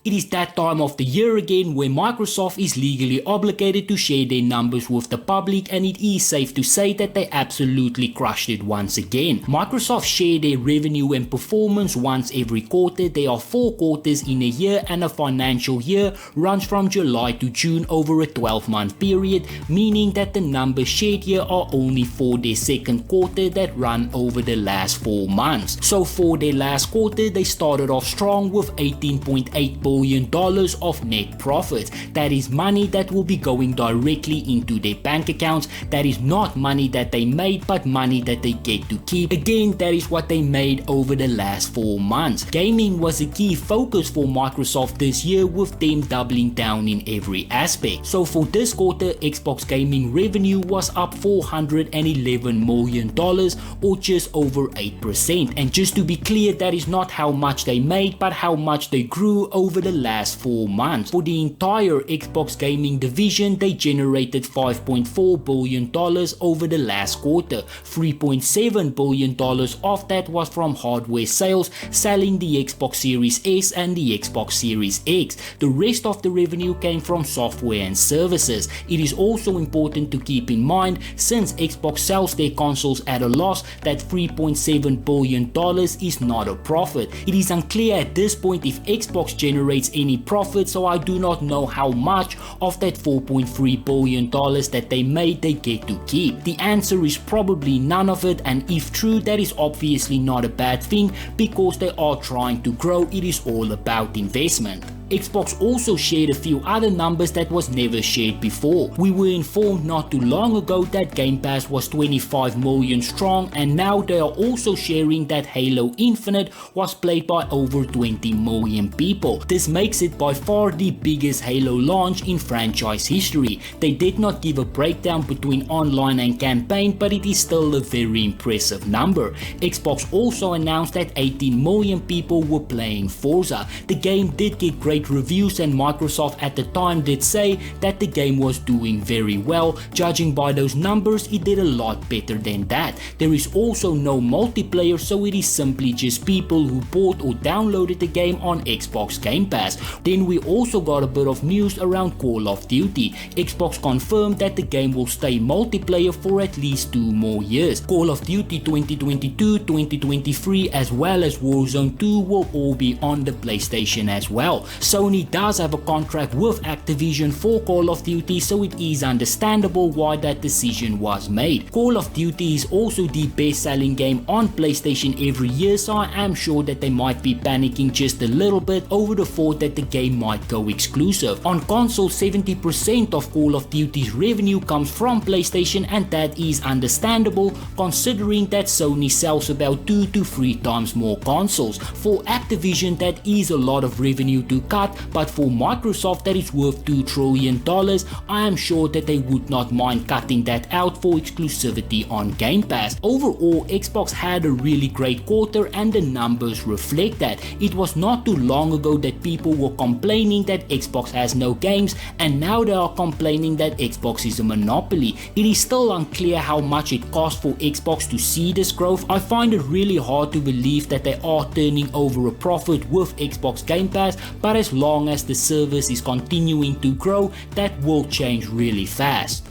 It is that time of the year again where Microsoft is legally obligated to share their numbers with the public, and it is safe to say that they absolutely crushed it once again. Microsoft share their revenue and performance once every quarter. There are 4 quarters in a year, and a financial year runs from July to June over a 12-month period, meaning that the numbers shared here are only for their second quarter that run over the last 4 months. So for their last quarter, they started off strong with $18.8 billion of net profits. That is money that will be going directly into their bank accounts. That is not money that they made, but money that they get to keep. Again, that is what they made over the last 4 months. Gaming was a key focus for Microsoft this year, with them doubling down in every aspect. So for this quarter, Xbox gaming revenue was up $411 million, or just over 8%. And just to be clear, that is not how much they made, but how much they grew over the last 4 months. For the entire Xbox gaming division, they generated $5.4 billion over the last quarter. $3.7 billion of that was from hardware sales, selling the Xbox Series S and the Xbox Series X. The rest of the revenue came from software and services. It is also important to keep in mind, since Xbox sells their consoles at a loss, that $3.7 billion is not a profit. It is unclear at this point if Xbox generates any profit, so I do not know how much of that $4.3 billion that they made they get to keep. The answer is probably none of it, and if true, that is obviously not a bad thing, because they are trying to grow. It is all about investment. Xbox also shared a few other numbers that was never shared before. We were informed not too long ago that Game Pass was 25 million strong, and now they are also sharing that Halo Infinite was played by over 20 million people. This makes it by far the biggest Halo launch in franchise history. They did not give a breakdown between online and campaign, but it is still a very impressive number. Xbox also announced that 18 million people were playing Forza. The game did get great reviews, and Microsoft at the time did say that the game was doing very well. Judging by those numbers, it did a lot better than that. There is also no multiplayer, so it is simply just people who bought or downloaded the game on Xbox Game Pass. Then we also got a bit of news around Call of Duty. Xbox confirmed that the game will stay multiplayer for at least 2 more years. Call of Duty 2022, 2023 as well as Warzone 2 will all be on the PlayStation as well. Sony does have a contract with Activision for Call of Duty, so it is understandable why that decision was made. Call of Duty is also the best selling game on PlayStation every year, so I am sure that they might be panicking just a little bit over the thought that the game might go exclusive. On console, 70% of Call of Duty's revenue comes from PlayStation, and that is understandable considering that Sony sells about 2 to 3 times more consoles. For Activision, that is a lot of revenue to cut, but for Microsoft that is worth $2 trillion, I am sure that they would not mind cutting that out for exclusivity on Game Pass. Overall, Xbox had a really great quarter, and the numbers reflect that. It was not too long ago that people were complaining that Xbox has no games, and now they are complaining that Xbox is a monopoly. It is still unclear how much it costs for Xbox to see this growth. I find it really hard to believe that they are turning over a profit with Xbox Game Pass, but as long as the service is continuing to grow, that will change really fast.